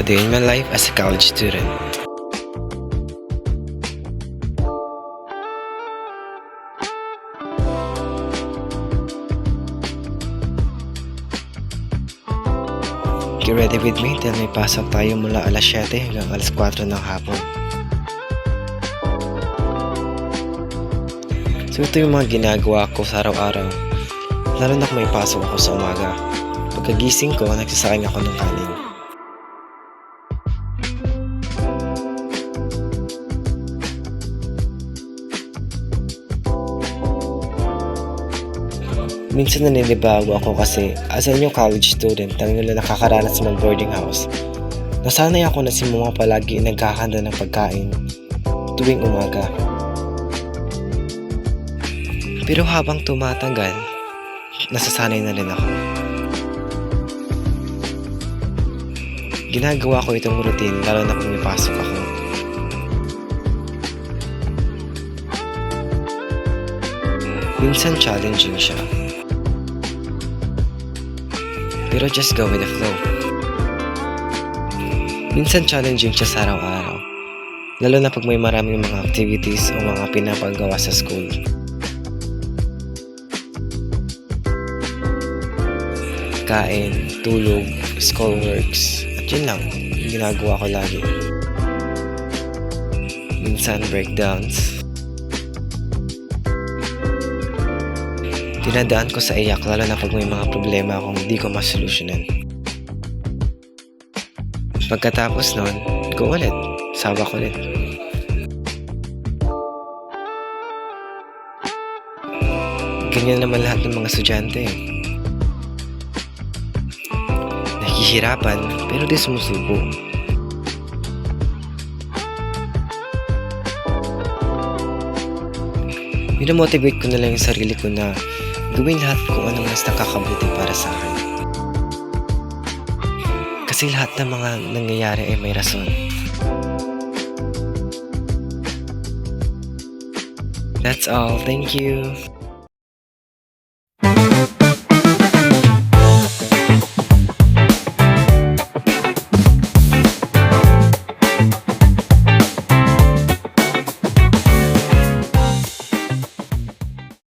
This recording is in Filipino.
A day in my life as a college student. Get ready with me dahil may pasok tayo mula alas 7 hanggang alas 4 ng hapon. So ito yung mga ginagawa ko sa araw-araw, lalo na kung may pasok ako sa umaga. Pagkagising ko, nagsasakain ako ng kanin. Minsan naninibago ako kasi as a new college student na nakakaranas ng boarding house. Nasanay ako na si mama palagi nagkakanda ng pagkain tuwing umaga. Pero habang tumatagal, nasasanay na rin ako. Ginagawa ko itong routine lalo na kung may pasok ako. Minsan challenging siya. Pero just go with the flow. Minsan challenging siya sa araw-araw. Lalo na pag may maraming mga activities o mga pinapagawa sa school. Kain, tulog, schoolworks, at yun lang, yung ginagawa ko lagi. Minsan breakdowns. Dinadaan ko sa iyak lalo na pag may mga problema akong hindi ko masolusyonan. Pagkatapos nun, go ulit, sabak ulit. Ganyan naman lahat ng mga estudyante. Nahihirapan pero di sumusuko. Minamotivate ko na lang yung sarili ko na gawin lahat kung anong mas nakakabuti para sa akin. Kasi lahat ng mga nangyayari ay may rason. That's all. Thank you.